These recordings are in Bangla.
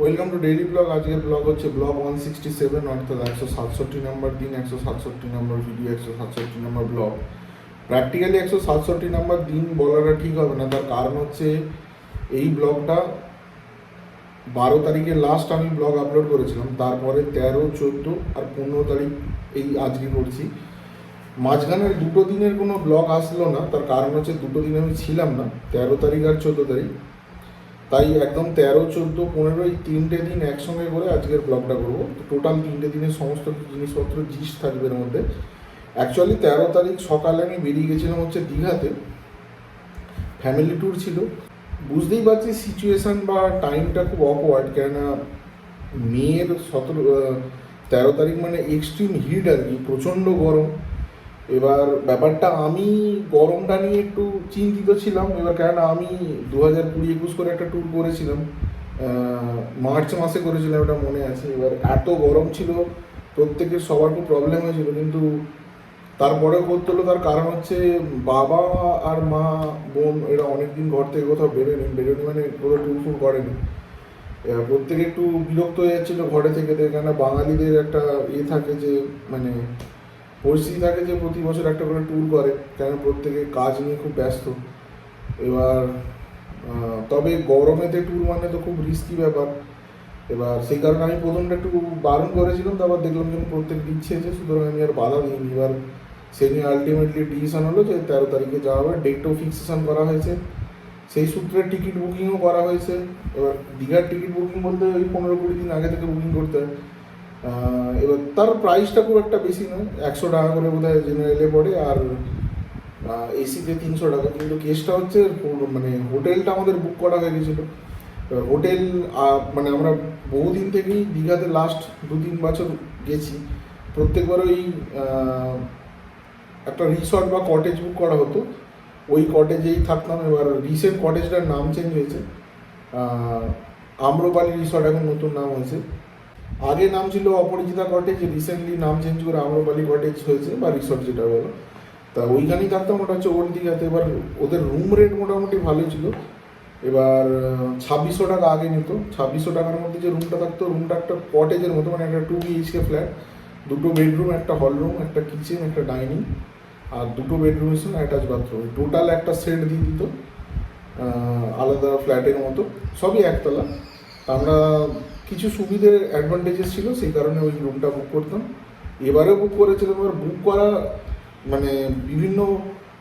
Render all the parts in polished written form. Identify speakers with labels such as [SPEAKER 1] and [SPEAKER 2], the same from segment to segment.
[SPEAKER 1] Welcome to daily blog. আজকের ব্লগ হচ্ছে ব্লগ 167, অর্থাৎ 167 নম্বর দিন, 167 নম্বর ভিডিও, 167 নম্বর ব্লগ। প্র্যাকটিক্যালি 167 নম্বর দিন বলাটা ঠিক হবে না, তার কারণ হচ্ছে এই ব্লগটা 12 তারিখে লাস্ট আমি ব্লগ আপলোড করেছিলাম, তারপরে 13, 14 আর 15 তারিখ এই আজকে করছি। মাঝখানের দুটো দিনের কোনো ব্লগ আসলো না, তার কারণ হচ্ছে দুটো দিন আমি ছিলাম না, 13 তারিখ আর 14 তারিখ। তাই একদম 13, 14, 15 এই 3টে দিন একসঙ্গে করে আজকের ব্লগটা করবো। টোটাল 3টে দিনের সমস্ত জিনিসপত্র জিস থাকবে এর মধ্যে। অ্যাকচুয়ালি 13 তারিখ সকালে আমি বেরিয়ে গেছিলাম হচ্ছে দীঘাতে, ফ্যামিলি ট্যুর ছিল। বুঝতেই পারছি সিচুয়েশান বা টাইমটা খুব অকওয়ার্ড, কেননা মেয়ের 13 তারিখ মানে এক্সট্রিম হিট আর কি, প্রচণ্ড গরম। এবার ব্যাপারটা আমি গরমটা নিয়ে একটু চিন্তিত ছিলাম, এবার কেননা আমি 2020-21 করে একটা ট্যুর করেছিলাম, মার্চ মাসে করেছিলাম, এটা মনে আছে। এবার এত গরম ছিল, প্রত্যেকের সবার খুব প্রবলেম হয়েছিল, কিন্তু তারপরেও করতে হলো। তার কারণ হচ্ছে বাবা আর মা, বোন এরা অনেকদিন ঘর থেকে কোথাও বেরোয়নি মানে কোথাও ট্যুর ফুর করেনি। এবার প্রত্যেকে একটু বিরক্ত হয়ে যাচ্ছিলো ঘরে থেকে, কেননা বাঙালিদের একটা থাকে যে মানে পরিস্থিতি থাকে যে প্রতি বছর একটা করে ট্যুর করে, কেন প্রত্যেকে কাজ নিয়ে খুব ব্যস্ত। এবার তবে গরমেতে ট্যুর মানে তো খুব রিস্কি ব্যাপার। এবার সেই কারণে আমি প্রথমটা একটু বারণ করেছিলাম, তারপর দেখলাম যখন প্রত্যেক দিচ্ছে, সুতরাং আমি আর বাধা দিইনি। এবার সে নিয়ে আলটিমেটলি ডিসিশন হলো যে 13 তারিখে যাওয়া হবে, ডেটও ফিক্সেশন করা হয়েছে, সেই সূত্রে টিকিট বুকিংও করা হয়েছে। এবার দীঘার টিকিট বুকিং বলতে ওই 15-20 দিন আগে থেকে বুকিং করতে হয়। এবার তার প্রাইসটা খুব একটা বেশি নয়, 100 টাকা করে বোধ হয় জেনারেলে পড়ে, আর এসিতে 300 টাকা। কিন্তু কেসটা হচ্ছে মানে হোটেলটা আমাদের বুক করা হয়ে গেছিলো। হোটেল মানে আমরা বহুদিন থেকেই দীঘাতে লাস্ট 2-3 বছর গেছি, প্রত্যেকবার ওই একটা রিসর্ট বা কটেজ বুক করা হতো, ওই কটেজেই থাকতাম। এবার রিসেন্ট কটেজটার নাম চেঞ্জ হয়েছে, আম্রপালি রিসর্ট এখন নতুন নাম হয়েছে। আগে নাম ছিল অপরিচিতা কটেজ, রিসেন্টলি নাম চেঞ্জ করে আম্রপালি কটেজ হয়েছে, বা রিসর্ট যেটা বলো। তা ওইখানেই থাকতাম, ওটা হচ্ছে ওল্ড দীঘাতে। এবার ওদের রুম রেট মোটামুটি ভালোই ছিল। এবার 2600 টাকা আগে নিত। 2600 টাকার মধ্যে যে রুমটা থাকতো, রুমটা একটা কটেজের মতো, মানে একটা 2 BHK ফ্ল্যাট, 2টো বেডরুম, একটা হল রুম, একটা কিচেন, একটা ডাইনিং, আর 2টো বেডরুমের সঙ্গে অ্যাটাচ বাথরুম। টোটাল একটা সেট দিয়ে দিত, আলাদা ফ্ল্যাটের মতো, সবই একতলা। আমরা কিছু সুবিধে অ্যাডভান্টেজেস ছিল, সেই কারণে ওই রুমটা বুক করতাম। এবারেও বুক করেছিলাম। এবার বুক করা মানে বিভিন্ন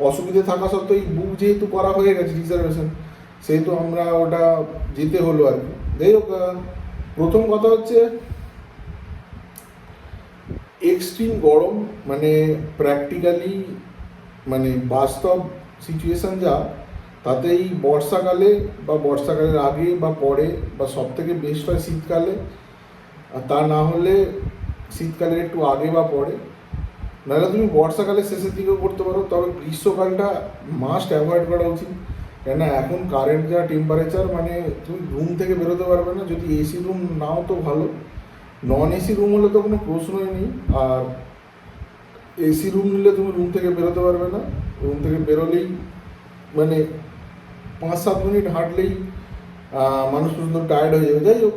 [SPEAKER 1] অসুবিধে থাকা সত্ত্বেও এই বুক যেহেতু করা হয়ে গেছে রিজার্ভেশন, সেহেতু আমরা ওটা যেতে হলো আর কি। যাই হোক, প্রথম কথা হচ্ছে এক্সট্রিম গরম, মানে প্র্যাকটিক্যালি মানে বাস্তব সিচুয়েশান যা, তাতে এই বর্ষাকালে বা বর্ষাকালের আগে বা পরে, বা সব থেকে বেস্ট হয় শীতকালে, আর তা না হলে শীতকালের একটু আগে বা পরে, নাহলে তুমি বর্ষাকালের শেষের দিকেও করতে পারো। তবে গ্রীষ্মকালটা মাস্ট অ্যাভয়েড করা উচিত, কেননা এখন কারেন্ট যা টেম্পারেচার, মানে তুমি রুম থেকে বেরোতে পারবে না। যদি এসি রুম নাও তো ভালো, নন এসি রুম হলে তো কোনো প্রশ্নই নেই। আর এসি রুম নিলে তুমি রুম থেকে বেরোতে পারবে না, রুম থেকে বেরোলেই মানে 5-7 মিনিট হাঁটলেই মানুষ পর্যন্ত টায়ার্ড হয়ে যাবে। যাই হোক,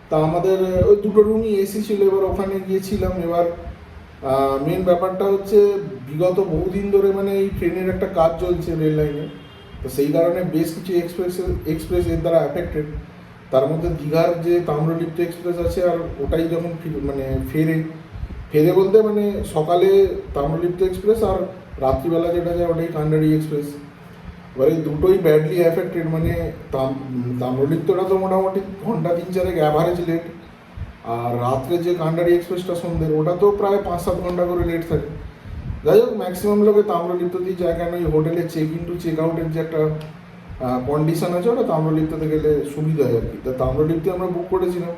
[SPEAKER 1] তা আমাদের ওই 2টো রুমই এসি ছিল। এবার ওখানে গিয়েছিলাম। এবার মেন ব্যাপারটা হচ্ছে বিগত বহুদিন ধরে মানে এই ট্রেনের একটা কাজ চলছে রেল লাইনে, তো সেই কারণে বেশ কিছু এক্সপ্রেস এর দ্বারা অ্যাফেক্টেড। তার মধ্যে দীঘার যে তাম্রলিপ্ত এক্সপ্রেস আছে, আর ওটাই যখন মানে ফেরে বলতে মানে সকালে তাম্রলিপ্ত এক্সপ্রেস, আর রাত্রিবেলা যেটা যায় ওটাই কান্ডারি এক্সপ্রেস। এবার এই দুটোই ব্যাডলি অ্যাফেক্টেড। মানে তাম্রলিপ্তটা তো মোটামুটি ঘন্টা 3-4 অ্যাভারেজ লেট, আর রাত্রে যে কান্ডারি এক্সপ্রেসটা সন্ধ্যের, ওটা তো প্রায় 5-7 ঘন্টা করে লেট থাকে। যাই হোক, ম্যাক্সিমাম লোকে তাম্রলিপ্ততেই যায়, কেন ওই হোটেলে চেক ইন টু চেক আউটের যে একটা কন্ডিশন আছে, ওটা তাম্রলিপ্ততে গেলে সুবিধা হয় আর কি। তা তাম্রলিপ্তে আমরা বুক করেছিলাম।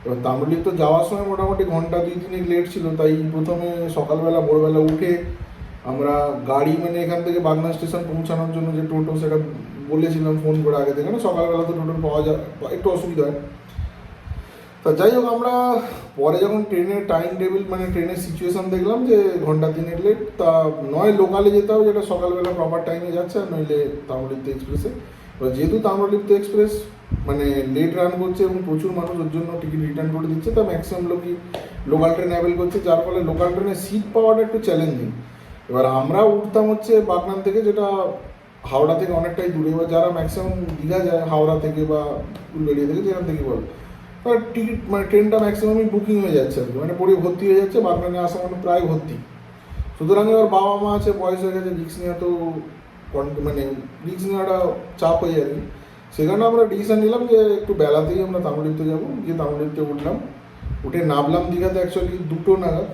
[SPEAKER 1] এবার তাম্রলিপ্ত যাওয়ার সময় মোটামুটি ঘন্টা 2-3 লেট ছিল। তাই প্রথমে সকালবেলা ভোরবেলা উঠে আমরা গাড়ি, মানে এখান থেকে বাগনান স্টেশন পৌঁছানোর জন্য যে টোটো, সেটা বলেছিলাম ফোন করে আগে থেকে, না সকালবেলা তো টোটো পাওয়া যায়, একটু অসুবিধা হয়। তা যাই হোক, আমরা পরে যখন ট্রেনের টাইম টেবিল মানে ট্রেনের সিচুয়েশান দেখলাম যে ঘন্টা 3 লেট, তা নয় লোকালে যেতে হবে যেটা সকালবেলা প্রপার টাইমে যাচ্ছে, আর নইলে তাম্রলিপ্ত এক্সপ্রেসে। এবার যেহেতু তাম্রলিপ্ত এক্সপ্রেস মানে লেট রান করছে এবং প্রচুর মানুষ ওর জন্য টিকিট রিটার্ন করে দিচ্ছে, তা ম্যাক্সিমাম লোকই লোকাল ট্রেন অ্যাভেল করছে, যার ফলে লোকাল ট্রেনের সিট পাওয়াটা একটু চ্যালেঞ্জিং। এবার আমরা উঠতাম হচ্ছে বাগনান থেকে, যেটা হাওড়া থেকে অনেকটাই দূরে। এবার যারা ম্যাক্সিমাম দীঘা যায় হাওড়া থেকে বা উলবেড়িয়া থেকে, যেখান থেকে বল, তার টিকিট মানে ট্রেনটা ম্যাক্সিমামই বুকিং হয়ে যাচ্ছে আর কি, মানে পরে ভর্তি হয়ে যাচ্ছে, বাগনানে আসা মানে প্রায় ভর্তি। সুতরাং এবার বাবা মা আছে, বয়স হয়ে গেছে, রিক্স নেওয়া তো মানে রিক্স নেওয়াটা চাপ হয়ে যাবে। সেখানে আমরা ডিসিশন নিলাম যে একটু বেলাতেই আমরা তামিলনাড়ুতে যাবো, গিয়ে তামিলনাড়ুতে উঠলাম, উঠে নামলাম দীঘাতে অ্যাকচুয়ালি 2টো নাগাদ।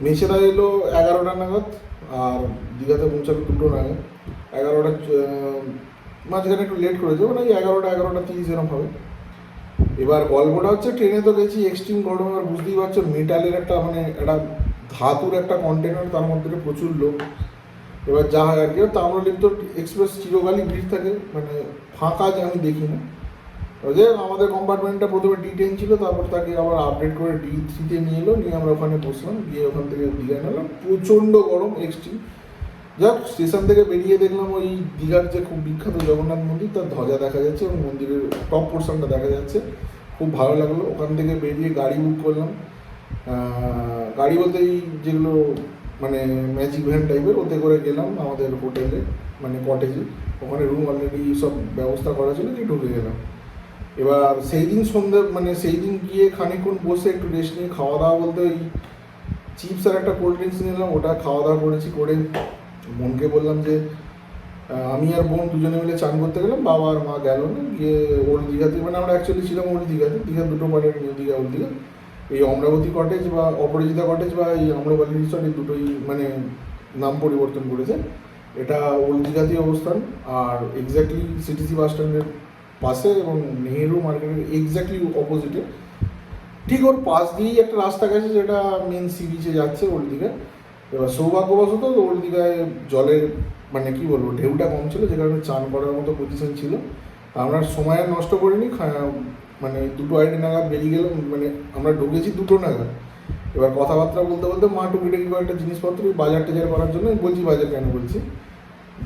[SPEAKER 1] মেছেরা এলো 11টা নাগাদ, আর দীঘাতে পৌঁছালো 2টো নাগাদ। 11টা মাঝখানে একটু লেট করেছে, মানে 11টা 30 এরকম হবে। এবার গল্পটা হচ্ছে, ট্রেনে তো গেছি এক্সট্রিম গরম, আর বুঝতেই পারছো মেটালের একটা মানে একটা ধাতুর একটা কন্টেনার, তার মধ্যে প্রচুর লোক। এবার যা হয় আর কি, তাম্রলিপ্ত এক্সপ্রেস চিরকালই ভিড় থাকে, মানে ফাঁকা যে আমি দেখি না। ওই যে আমাদের কম্পার্টমেন্টটা প্রথমে D10 ছিল, তারপর তাকে আবার আপডেট করে D3-তে নিয়ে এলো, নিয়ে আমরা ওখানে বসলাম, গিয়ে ওখান থেকে দীঘায় নিলাম। প্রচণ্ড গরম, এক্সট্রিম। যাক, স্টেশন থেকে বেরিয়ে দেখলাম ওই দীঘার যে খুব বিখ্যাত জগন্নাথ মন্দির, তার ধ্বজা দেখা যাচ্ছে এবং মন্দিরের টপ পোর্শনটা দেখা যাচ্ছে, খুব ভালো লাগলো। ওখান থেকে বেরিয়ে গাড়ি বুক করলাম। গাড়ি বলতে এই যেগুলো মানে ম্যাজিক ভ্যান টাইপের, ওতে করে গেলাম আমাদের হোটেলে, মানে কটেজে। ওখানে রুম অলরেডি সব ব্যবস্থা করা ছিল, যে ঢুকে গেলাম। এবার সেই দিন সন্ধ্যে মানে সেই দিন গিয়ে খানিকক্ষণ বসে একটু রেস্ট নিয়ে খাওয়া দাওয়া বলতে ওই চিপস আর একটা কোল্ড ড্রিঙ্কস নিলাম, ওটা খাওয়া দাওয়া করেছি। করে বোনকে বললাম যে আমি আর বোন দুজনে মিলে চান করতে গেলাম, বাবা আর মা গেল না। গিয়ে ওল্ড দীঘাতে, মানে আমরা অ্যাকচুয়ালি ছিলাম ওল্ড দীঘাতে, দীঘা 2টো পার্টের, নিউ দীঘা ওল্ড দীঘা। এই অমরাবতী কটেজ বা অপরাজিতা কটেজ বা এই আম্রপালি রিসর্ট, এই দুটোই মানে নাম পরিবর্তন করেছে। এটা ওল্ড দীঘাতেই অবস্থান, আর এক্স্যাক্টলি সিটিসি বাস স্ট্যান্ডের পাশে এবং নেহেরু মার্কেটের এক্স্যাক্টলি অপোজিটে। ঠিক ওর পাশ দিয়েই একটা রাস্তা গেছে, যেটা মেন সি বিচে যাচ্ছে ওল্ড দীঘা। এবার সৌভাগ্যবশত ওল্ড দীঘায় জলের মানে কি বলবো ঢেউটা কম ছিল, যে কারণে চান করার মতো পজিশন ছিল। আমরা সময় আর নষ্ট করিনি, মানে 2:30 নাগাদ বেরিয়ে গেলাম, মানে আমরা ঢুকেছি 2টো নাগাদ। এবার কথাবার্তা বলতে বলতে মা টুকিটাকি কয়েকটা জিনিসপত্র বাজার টাজার করার জন্য, বলছি বাজার কেন বলছি,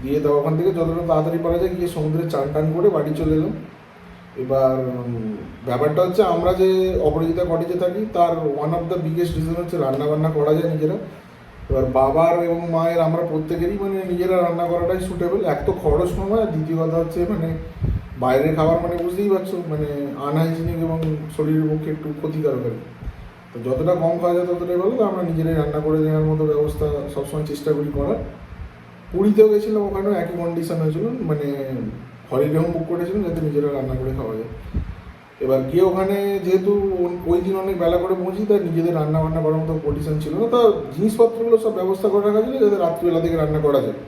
[SPEAKER 1] দিয়ে তো ওখান থেকে যতটা তাড়াতাড়ি পারা যায় গিয়ে সমুদ্রে চান টান করে বাড়ি চলে এলাম। এবার ব্যাপারটা হচ্ছে, আমরা যে অপরাজিতা কটেজে থাকি, তার one of the biggest reason হচ্ছে রান্নাবান্না করা যায় নিজেরা। এবার বাবার এবং মায়ের আমরা প্রত্যেকেরই মানে নিজেরা রান্না করাটাই সুটেবল। এক তো খরচ কম হয়, আর দ্বিতীয় কথা হচ্ছে মানে বাইরের খাবার মানে বুঝতেই পারছো, মানে আনহাইজিনিক এবং শরীরের পক্ষে একটু ক্ষতিকারক আর কি। তো যতটা কম খাওয়া যায় ততটাই ভালো, তো আমরা নিজেরাই রান্না করে দেওয়ার মতো ব্যবস্থা সবসময় চেষ্টা করি করার। পুরীতেও গেছিলাম, ওখানেও একই কন্ডিশন হয়েছিল, মানে হলিডে হোম বুক করেছিলাম যাতে নিজেরা রান্না করে খাওয়া যায়। এবার গিয়ে ওখানে যেহেতু ওই দিন অনেক বেলা করে পৌঁছি, তার নিজেদের রান্না বান্না করার মতো কন্ডিশন ছিল না, তা জিনিসপত্রগুলো সব ব্যবস্থা করে রাখা ছিল যাতে রাত্রিবেলা থেকে রান্না করা যায়।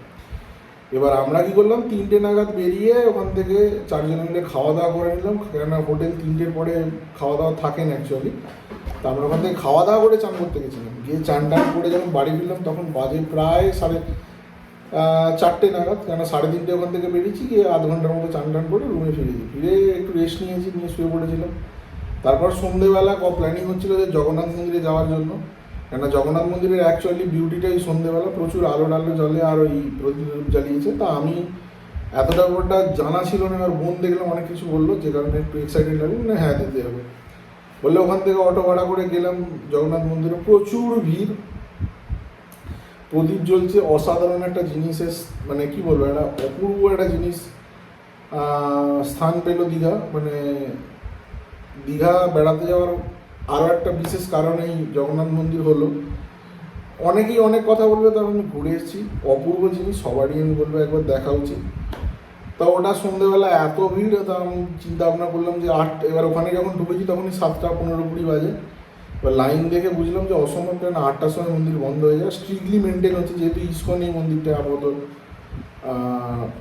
[SPEAKER 1] এবার আমরা কী করলাম, 3টে নাগাদ বেরিয়ে ওখান থেকে 4জনে মিলে খাওয়া দাওয়া করে নিলাম, কেননা হোটেল 3টের পরে খাওয়া দাওয়া থাকে না অ্যাকচুয়ালি। তা আমরা ওখান থেকে খাওয়া দাওয়া করে চান করতে গেছিলাম। গিয়ে চান টান করে যখন বাড়ি ফিরলাম, তখন বাজে প্রায় 4টে নাগাদ, কেন 3:30 ওখান থেকে বেরিয়েছি, গিয়ে আধ ঘন্টার মতো চান টান করে রুমে ফিরেছি। ফিরে একটু রেস্ট নিয়েছি, নিয়ে শুয়ে পড়েছিলাম। তারপর সন্ধেবেলা প্ল্যানিং হচ্ছিলো যে জগন্নাথ মন্দিরে যাওয়ার জন্য, কেননা জগন্নাথ মন্দিরের অ্যাকচুয়ালি বিউটিটাই সন্ধ্যেবেলা, প্রচুর আলো টালো জ্বলে আর ওই প্রদীপ জ্বালিয়েছে। তা আমি এতটা ব্যাপারটা জানা ছিল না, এবার বোন দেখলাম অনেক কিছু বললো, যে কারণে একটু এক্সাইটেড লাগলো, না হ্যাঁ দিতে হবে বললে ওখান থেকে অটো ভাড়া করে গেলাম জগন্নাথ মন্দিরে। প্রচুর ভিড়, প্রদীপ জ্বলছে, অসাধারণ একটা জিনিসের মানে কি বলবো, একটা অপূর্ব একটা জিনিস স্থান পেল দীঘা। মানে দীঘা বেড়াতে যাওয়ার আরও একটা বিশেষ কারণ এই জগন্নাথ মন্দির হলো। অনেকেই অনেক কথা বলবে, তার আমি ঘুরে এসেছি, অপূর্ব জিনিস, সবারই আমি বলবো একবার দেখা উচিত। তা ওটা সন্ধ্যেবেলা এত ভিড়, তা আমি চিন্তা ভাবনা করলাম যে এবার ওখানে যখন ঢুকেছি তখনই 7:15-20 বাজে। এবার লাইন দেখে বুঝলাম যে অসম্ভব, কেন 8টার সময় মন্দির বন্ধ হয়ে যায়। স্ট্রিক্টলি মেনটেন হচ্ছে, যেহেতু ইস্কন এই মন্দিরটা আপাতত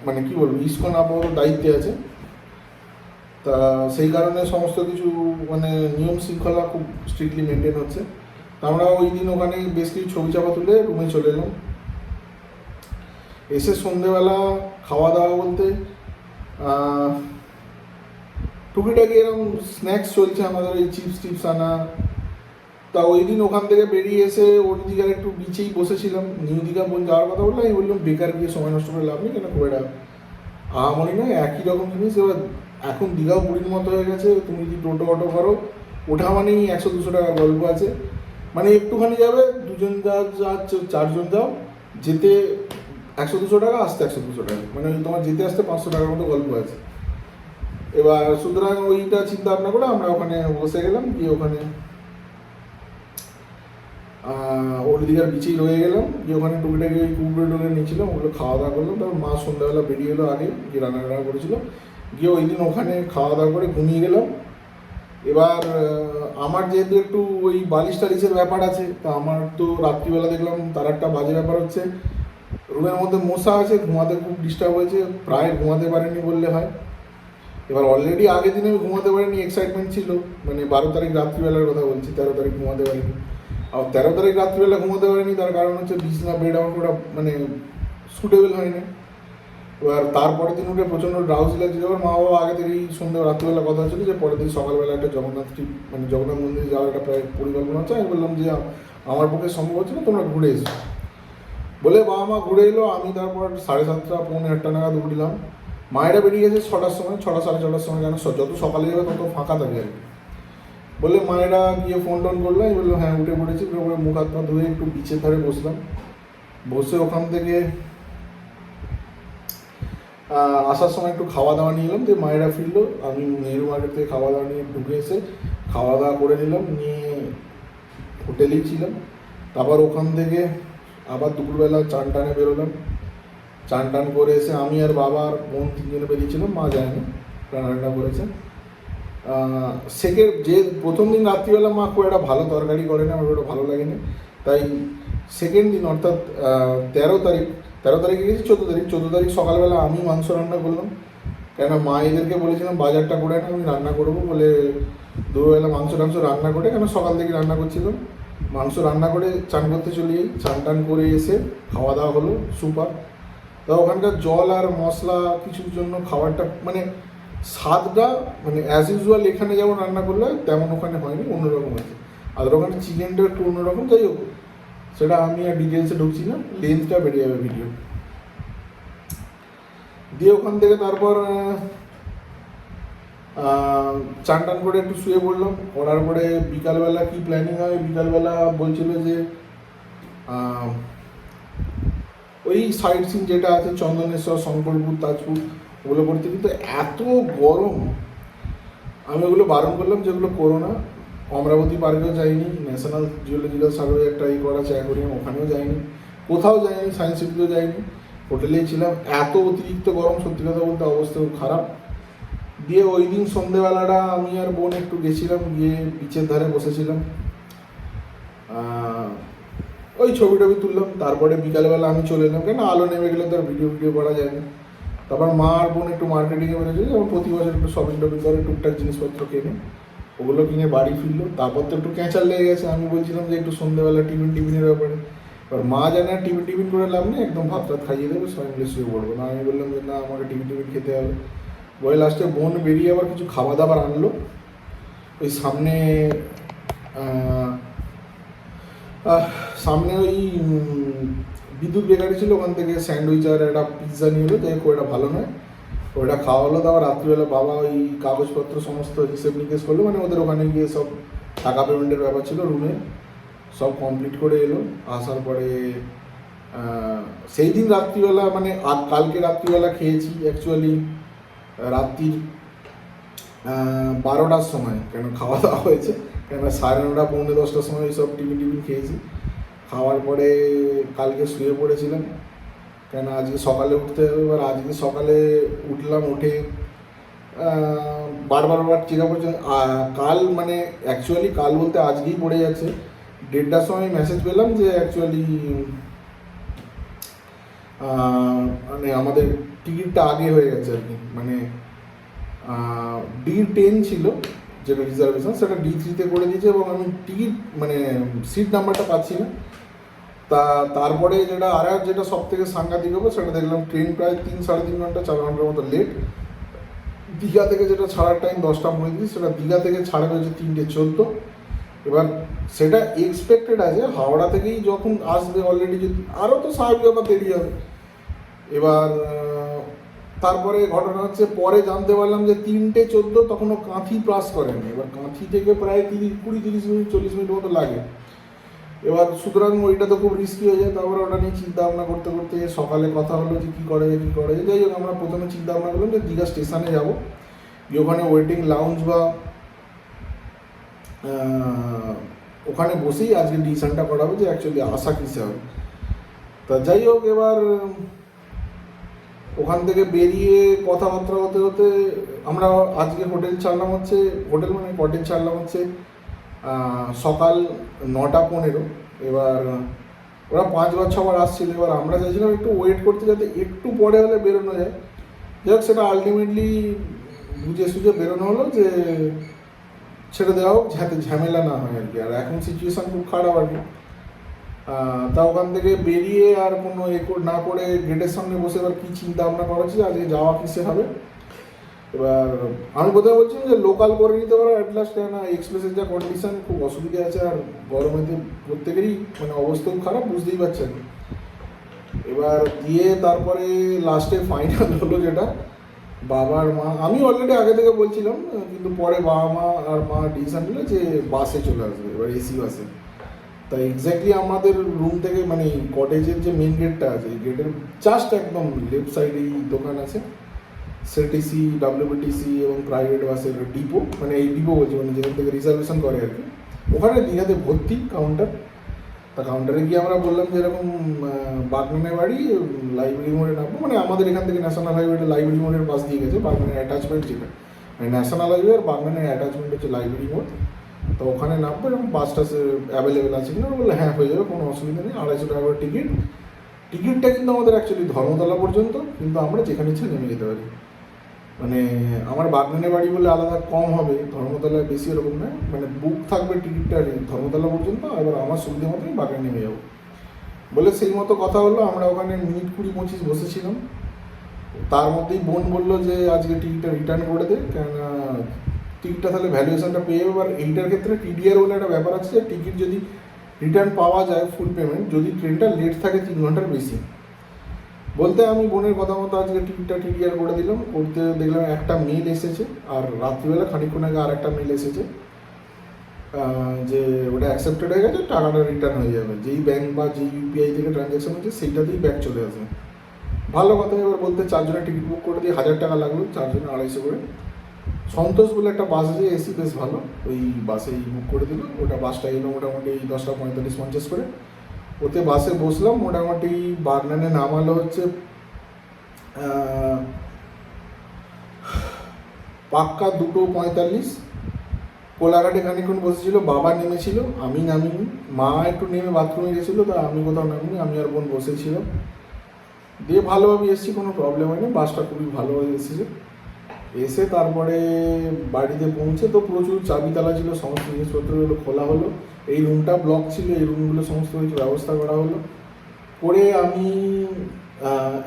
[SPEAKER 1] মানে কি বলবো, ইস্কন আপাতত দায়িত্বে আছে। তা সেই কারণে সমস্ত কিছু মানে নিয়ম শৃঙ্খলা খুব স্ট্রিক্টলি মেনটেন হচ্ছে। তা আমরা ওই দিন ওখানে বেশ কিছু ছবি চাপা তুলে রুমে চলে এলাম। এসে সন্ধেবেলা খাওয়া দাওয়া বলতে টুকিটাকি এরকম স্ন্যাক্স চলছে আমাদের, এই চিপস টিপস আনা। তা ওই দিন ওখান থেকে বেরিয়ে এসে ওল্ড দীঘার একটু বিচেই বসেছিলাম। নিউ দীঘা বোন যাওয়ার কথা বললাম, আমি বললাম বেকার গিয়ে সময় নষ্ট করে লাভ নেই, কেন খুব একটা আহামরি নয়, একই রকম জিনিস। এবার এখন দীঘাও পুরীর মতো হয়ে গেছে, তুমি যদি টোটো অটো করো ওঠা মানেই 100-200 টাকার গল্প আছে। মানে একটুখানি যাবে, দুজন যাও, চারজন যাও, যেতে 100-200 টাকা, আসতে 100-200 টাকা, মানে ওই তোমার যেতে আসতে 500 টাকার মতো গল্প আছে। এবার সুতরাং ওইটা চিন্তা ভাবনা করে আমরা ওখানে বসে গেলাম, গিয়ে ওখানে ওর দিঘার বিচেই রয়ে গেলাম, গিয়ে ওখানে টুকিটাকি ওই কুমড়ো টুকরে নিয়েছিলাম, ওগুলো খাওয়া দাওয়া করলাম। তারপর মা সন্ধ্যাবেলা বেরিয়ে এলো আগে, গিয়ে রান্না করেছিল, গিয়ে ওই দিন ওখানে খাওয়া দাওয়া করে ঘুমিয়ে গেলাম। এবার আমার যেহেতু একটু ওই বালিশ টালিশের ব্যাপার আছে, তা আমার তো রাত্রিবেলা দেখলাম তার একটা বাজে ব্যাপার হচ্ছে, রুমের মধ্যে মশা আছে, ঘুমাতে খুব ডিস্টার্ব হয়েছে, প্রায় ঘুমাতে পারিনি বললে হয়। এবার অলরেডি আগের দিনে আমি ঘুমাতে পারিনি, এক্সাইটমেন্ট ছিল, মানে 12 তারিখ রাত্রিবেলার কথা বলছি, 13 তারিখ ঘুমাতে পারিনি। আর 13 তারিখ রাত্রিবেলা ঘুমাতে পারিনি, তার কারণ হচ্ছে বিছনা বেড আমার ওটা মানে সুটেবল হয়নি। এবার তারপরের দিন উঠে প্রচণ্ড ড্রাউজি লাগছে। এবার মা বাবা আগে থেকেই সন্ধ্যে রাত্রিবেলা কথা হচ্ছিল যে পরের দিন সকালবেলা একটা জগন্নাথ ট্রিপ, মানে জগন্নাথ মন্দিরে যাওয়ার একটা প্রায় পরিকল্পনা হচ্ছে। আমি বললাম যে আমার পক্ষে সম্ভব হচ্ছে না, তোমরা ঘুরে এসো বলে বাবা মা ঘুরে এলো। আমি তারপর 7:30 পৌনে 8টা নাগাদ উঠলাম। মায়েরা বেরিয়ে গেছে 6টার সময়, 6টা 6:30 সময়, কেন যত সকালে যাবে তত ফাঁকা থাকে আর কি। বলে মায়েরা গিয়ে ফোন টোন করলো, আমি বললাম হ্যাঁ উঠে পড়েছি। তারপরে মুখ হাত পা ধুয়ে একটু বিচের ধারে বসলাম, বসে ওখান থেকে আসার সময় একটু খাওয়া দাওয়া নিয়ে এলাম। যে মায়েরা ফিরলো, আমি নেহেরু মার্কেট থেকে খাওয়া দাওয়া নিয়ে ঢুকে এসে খাওয়া দাওয়া করে নিলাম, নিয়ে হোটেলেই ছিলাম। তারপর ওখান থেকে আবার দুপুরবেলা চান টানে বেরোলাম। চান টান করে এসে আমি আর বাবা আর বোন 3জনে বেরিয়েছিলাম, মা যায়নি, রান্না করেছে। যে প্রথম দিন রাত্রিবেলা মা খুব একটা ভালো তরকারি করে না, আমার ওটা ভালো লাগেনি। তাই সেকেন্ড দিন অর্থাৎ 13 তারিখে গেছি, 14 তারিখ সকালবেলা আমি মাংস রান্না করলাম। কেন মা এদেরকে বলেছিলাম বাজারটা করে না, আমি রান্না করবো বলে দুপুরবেলা মাংস টাংস রান্না করে, কেন সকাল থেকে রান্না করছিলাম, মাংস রান্না করে চান করতে চলে যাই। চান টান করে এসে খাওয়া দাওয়া হলো সুপার। তা ওখানকার জল আর মশলা কিছুর জন্য খাবারটা মানে স্বাদটা মানে অ্যাজ ইউজুয়াল এখানে যেমন রান্না করলে তেমন ওখানে হয়নি, অন্যরকম আছে। আর ওখানে চিকেনটা একটু অন্যরকম। যাই হোক, সেটা আমি আর ডিটেলসে ঢুকছি না, লেন্থটা বেরিয়ে যাবে ভিডিও দিয়ে। ওখান থেকে তারপর চান টান করে একটু শুয়ে পড়লাম। পড়ার পরে বিকালবেলা কি প্ল্যানিং হয়, বিকালবেলা বলছিল যে ওই সাইট সিন যেটা আছে চন্দনেশ্বর, শঙ্করপুর, তাজপুর, ওগুলো করতে। কিন্তু এত গরম, আমি ওগুলো বারণ করলাম যেগুলো করো না। অমরাবতী পার্কেও যাইনি, ন্যাশনাল জিওলজিক্যাল সার্ভে একটা করা আছে অ্যাকোয়ারিয়াম, ওখানেও যাইনি, কোথাও যাইনি, সায়েন্স সিটিতেও যাইনি, হোটেলেই ছিলাম। এত অতিরিক্ত গরম, সত্যি কথা বলতে অবস্থা খুব খারাপ। দিয়ে ওই দিন সন্ধেবেলাটা আমি আর বোন একটু গেছিলাম, গিয়ে বিচের ধারে বসেছিলাম, ওই ছবি টবি তুললাম। তারপরে বিকালবেলা আমি চলে এলাম, কেন আলো নেমে গেলে তো আর ভিডিও করা যায় না। তারপর মা আর বোন একটু মার্কেটিংয়ে বেরোচ্ছে, যেমন প্রতি বছর একটু শপিং টপিং করে টুকটাক জিনিসপত্র কেনে, ওগুলো কিনে বাড়ি ফিরলো। তারপর তো একটু ক্যাঁচার লেগে গেছে, আমি বলছিলাম যে একটু সন্ধ্যেবেলা টিফিনের ব্যাপারে। এবার মা জানে আর টিফিন করে লাভ নেই, একদম ভাত টাত খাইয়ে দেবে, সবাই মিলে শুয়ে পড়বো না। আমি বললাম যে না, আমাকে টিফিন খেতে হবে। বলে লাস্টে বোন বেরিয়ে আবার কিছু খাওয়া দাবার আনলো। ওই সামনে ওই বিদ্যুৎ বেকারি ছিল, ওখান থেকে স্যান্ডউইচ আর একটা পিৎজা নিয়ে এলো, তাই খুব একটা ভালো নয়। ওইটা খাওয়া হলো। তারপর রাত্রিবেলা বাবা ওই কাগজপত্র সমস্ত হিসেব নিকেশ করলো, মানে ওদের ওখানে গিয়ে সব টাকা পেমেন্টের ব্যাপার ছিল, রুমে সব কমপ্লিট করে এলো। আসার পরে সেই দিন রাত্রিবেলা মানে কালকে রাত্রিবেলা খেয়েছি অ্যাকচুয়ালি রাত্রির 12টার সময়, কেন খাওয়া দাওয়া হয়েছে, কেন 9:30 পৌনে 10টার সময় সব টিফিন খেয়েছি। খাওয়ার পরে কালকে শুয়ে পড়েছিলাম, কেন আজকে সকালে উঠতে হবে। এবার আজকে সকালে উঠলাম, উঠে বারবার চেক আপ করছে। কাল মানে অ্যাকচুয়ালি কাল বলতে আজকেই পড়ে যাচ্ছে। 1:30টার সময় মেসেজ পেলাম যে অ্যাকচুয়ালি মানে আমাদের টিকিটটা আগে হয়ে গেছে আর কি, মানে D10 ছিল যেটা রিজার্ভেশন, সেটা D3-তে করে দিয়েছে। এবং আমি টিকিট মানে সিট নাম্বারটা পাচ্ছি না। তারপরে যেটা সব থেকে সাংঘাতিক হবে, সেটা দেখলাম ট্রেন প্রায় 3-3.5 ঘন্টা 4 ঘন্টার মতো লেট। দীঘা থেকে যেটা ছাড়ার টাইম 10টা 35, সেটা দীঘা থেকে ছাড়বে হচ্ছে 3:14। এবার সেটা এক্সপেক্টেড আছে হাওড়া থেকেই যখন আসবে অলরেডি, যদি আরও তো স্বাভাবিক ব্যাপার দেরি হবে। এবার তারপরে ঘটনা হচ্ছে পরে জানতে পারলাম যে 3:14 তখনও কাঁথি প্লাস করেনি। এবার কাঁথি থেকে প্রায় 20-30 মিনিট 40 মিনিট মতো লাগে। এবার সুতরাং ওইটা তো খুব রিস্কি হয়ে যায়। তারপরে ওটা নিয়ে চিন্তা ভাবনা করতে করতে সকালে কথা হলো যে কী করা যায় কী করা যায়। যাই হোক আমরা প্রথমে চিন্তা ভাবনা করলাম যে দীঘা স্টেশনে যাবো, গিয়ে ওখানে ওয়েটিং লাউঞ্জ বা ওখানে বসেই আজকে ডিসিশনটা করা হবে যে অ্যাকচুয়ালি আসা কিসে হবে। তা যাই হোক, এবার ওখান থেকে বেরিয়ে কথাবার্তা হতে হতে আমরা আজকে হোটেল ছাড়লাম হচ্ছে, হোটেল মানে কটেজ ছাড়লাম হচ্ছে সকাল 9:15। এবার ওরা 5 বা 6 বার আসছিল। এবার আমরা চাইছিলাম একটু ওয়েট করতে, যাতে একটু পরে হলে বেরোনো যায়। যাই হোক, সেটা আলটিমেটলি বুঝে সুঝে বেরোনো হলো যে ছেড়ে দেওয়া হোক, যাতে ঝামেলা না হয় আর কি। আর এখন সিচুয়েশান খুব খারাপ আর কি। তা ওখান থেকে বেরিয়ে আর কোনো না করে গেটের সামনে বসে এবার কী চিন্তা ভাবনা করা হচ্ছে আজকে যাওয়া কিসে হবে। এবার আমি কোথায় বলছিলাম যে লোকাল করে নিতে পারো অ্যাট লাস্ট, কেন না এক্সপ্রেসের যা কন্ডিশন খুব অসুবিধা আছে, আর গরমেতে প্রত্যেকেরই মানে অবস্থা খুব খারাপ, বুঝতেই পারছেন। এবার দিয়ে তারপরে লাস্টে ফাইনাল হলো যেটা বাবার মা, আমি অলরেডি আগে থেকে বলছিলাম, কিন্তু পরে বাবা মা আর মা ডিসিশন নিল যে বাসে চলে আসবে, এবার এসি বাসে। তাই এক্স্যাক্টলি আমাদের রুম থেকে মানে কটেজের যে মেন গেটটা আছে, এই গেটের জাস্ট একদম লেফট সাইডেই দোকান আছে সিটিসি, WBTC এবং প্রাইভেট বাসের ডিপো, মানে এই ডিপো বলছি মানে যেখান থেকে রিজার্ভেশন করে আর কি। ওখানে দীঘাতে ভর্তি কাউন্টার। তা কাউন্টারে গিয়ে আমরা বললাম যে এরকম বাগনানের বাড়ি, লাইব্রেরি মোড়ে নামবো, মানে আমাদের এখান থেকে ন্যাশনাল হাইওয়েটা লাইব্রেরি মোড়ের পাশ দিয়ে গেছে, বাগনানের অ্যাটাচমেন্ট যেটা, মানে ন্যাশনাল হাইওয়ে আর বাগনানের অ্যাটাচমেন্ট হচ্ছে লাইব্রেরি মোড়। তো ওখানে নামবো, এরকম বাসটা অ্যাভেলেবেল আছে কিনা বললে হ্যাঁ হয়ে যাবে, কোনো অসুবিধা নেই। 250 টাকা করে টিকিট। টিকিটটা কিন্তু আমাদের অ্যাকচুয়ালি ধর্মতলা পর্যন্ত, কিন্তু আমরা যেখানে ইচ্ছা নেমে যেতে পারি। মানে আমার বাগনানের বাড়ি বলে আলাদা কম হবে, ধর্মতলায় বেশি এরকম নয়, মানে বুক থাকবে টিকিটটা ধর্মতলা পর্যন্ত, এবার আমার সুবিধা মতোই বাগনানে নেমে যাবো বলে সেই মতো কথা হলো। আমরা ওখানে মিনিট 20-25 বসেছিলাম। তার মধ্যেই বোন বললো যে আজকে টিকিটটা রিটার্ন করে দে, কেননা টিকিটটা তাহলে ভ্যালুয়েশনটা পেয়ে যাবে। আর এইটার ক্ষেত্রে TDR বলে একটা ব্যাপার আছে, টিকিট যদি রিটার্ন পাওয়া যায় ফুল পেমেন্ট, যদি ট্রেনটা লেট থাকে 3 ঘন্টার বেশি। বলতে আমি বোনের কথা মতো আজকে টিকিটটা TDR করে দিলাম। করতে দেখলাম একটা মেল এসেছে, আর রাত্রিবেলা খানিকক্ষণ আগে আর একটা মেল এসেছে যে ওটা অ্যাকসেপ্টেড হয়ে গেছে, টাকাটা রিটার্ন হয়ে যাবে। যেই ব্যাংক বা যেই UPI থেকে ট্রানজ্যাকশন হচ্ছে সেইটাতেই ব্যাক চলে আসবে। ভালো কথা। এবার বলতে 4 জনের টিকিট বুক করে দিয়ে 1000 টাকা লাগলো, 4 জনে 250 করে। সন্তোষ বলে একটা বাস আছে এসি, বেশ ভালো, ওই বাসেই বুক করে দিল। ওটা বাসটা এলো মোটামুটি 10:45-50 করে। ওতে বাসে বসলাম, মোটামুটি বাগনানে নামালো হচ্ছে পাক্কা 2:45। কোলাঘাটে খানিক্ষণ বসেছিল, বাবা নেমেছিল, আমি নামিনি। মা একটু নেমে বাথরুমে গেছিলো, তা আমি কোথাও নামিনি, আমি আর বোন বসেছিলাম। দিয়ে ভালোভাবে এসেছি, কোনো প্রবলেম হয়নি, বাসটা খুবই ভালোভাবে এসেছে। এসে তারপরে বাড়িতে পৌঁছে তো প্রচুর চাবি তালা ছিল, সমস্ত জিনিসপত্রগুলো খোলা হলো। এই রুমটা ব্লক ছিল, এই রুমগুলো সমস্ত কিছু ব্যবস্থা করা হলো। করে আমি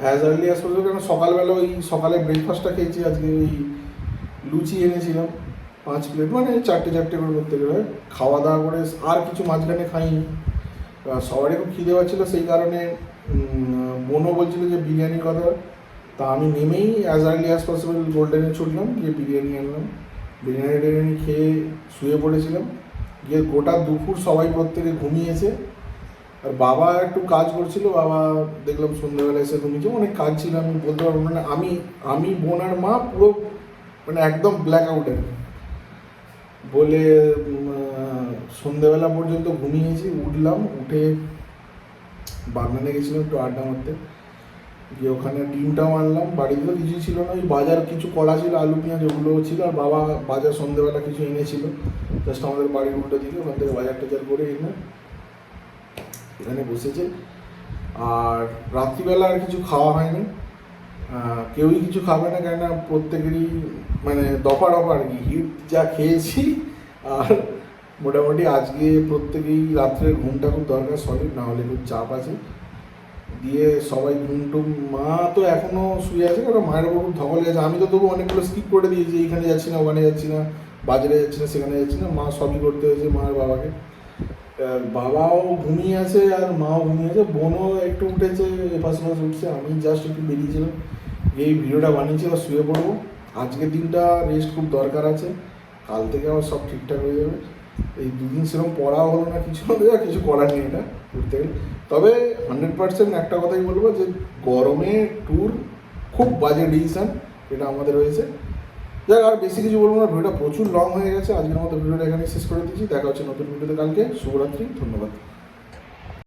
[SPEAKER 1] অ্যাজ আর্লি অ্যাজ পসিবল, কারণ সকালবেলা ওই সকালে ব্রেকফাস্টটা খেয়েছি আজকে, ওই লুচি এনেছিলাম 5 প্লেট, মানে 4টে করে করতে গেলে খাওয়া দাওয়া করে আর কিছু মাঝখানে খাইনি। সবারই খুব খিদে পাচ্ছিলো, সেই কারণে বোনও বলছিল যে বিরিয়ানির কথা। তা আমি নেমেই অ্যাজ আর্লি অ্যাজ পসিবল গোল্ডেনে ছুটলাম, গিয়ে বিরিয়ানি আনলাম। বিরিয়ানি খেয়ে শুয়ে পড়েছিলাম। গিয়ে গোটা দুপুর সবাই প্রত্যেকে ঘুমিয়েছে, আর বাবা একটু কাজ করছিল। বাবা দেখলাম সন্ধ্যেবেলা এসে ঘুমিয়েছে, অনেক কাজ ছিল, আমি বলতে পারবো না। আমি বোন আর মা পুরো মানে একদম ব্ল্যাক আউটের বলে সন্ধ্যেবেলা পর্যন্ত ঘুমিয়েছি। উঠলাম, উঠে বাগনানে গেছিলাম একটু আড্ডা মারতে। গিয়ে ওখানে ডিমটাও আনলাম, বাড়িতে তো কিছুই ছিল না, ওই বাজার কিছু কলা ছিল, আলু পেঁয়াজ ওগুলো ছিল। আর বাবা বাজার সন্ধ্যেবেলা কিছু এনেছিল জাস্ট আমাদের বাড়ির উল্টো দিকে, ওখান থেকে বাজার টাজার করে এনে এখানে বসেছে। আর রাত্রিবেলা আর কিছু খাওয়া হয়নি, কেউই কিছু খাবে না, কেননা প্রত্যেকেরই মানে দফা আর কি হিট যা খেয়েছি। আর মোটামুটি আজকে প্রত্যেকেই রাত্রের ঘুমটা খুব দরকার সলিড, না হলে খুব চাপ আছে। দিয়ে সবাই ঘুমটুম, মা তো এখনও শুয়ে আছে, কারণ মায়ের ওপর খুব ধকল গেছে। আমি তো তবু অনেকগুলো স্কিপ করে দিয়েছি, এইখানে যাচ্ছি না, ওখানে যাচ্ছি না, বাজারে যাচ্ছি না, সেখানে যাচ্ছি না। মা সবই করতে হয়েছে মায়ের বাবাকে। বাবাও ঘুমিয়ে আছে আর মাও ঘুমিয়ে আছে, বোনও একটু উঠেছে, এপাশ ওপাশ উঠছে। আমি জাস্ট একটু বেরিয়েছিলাম এই ভিডিওটা বানিয়েছি আর শুয়ে পড়বো। আজকের দিনটা রেস্ট খুব দরকার আছে, কাল থেকে আবার সব ঠিকঠাক হয়ে যাবে। এই দুদিন সেরকম পড়াও হলো না, কিছু হলো না, কিছু করার নেই এটা ঘুরতে গেলে। তবে 100% একটা কথাই বলবো যে গরমে ট্যুর খুব বাজে ডিসিশন এটা আমাদের হয়েছে। যাক, আর বেশি কিছু বলবো না, ভিডিওটা প্রচুর লং হয়ে গেছে। আজকের মতো ভিডিওটা এখানে শেষ করে দিচ্ছি। দেখা হচ্ছে নতুন ভিডিওতে কালকে। শুভরাত্রি, ধন্যবাদ।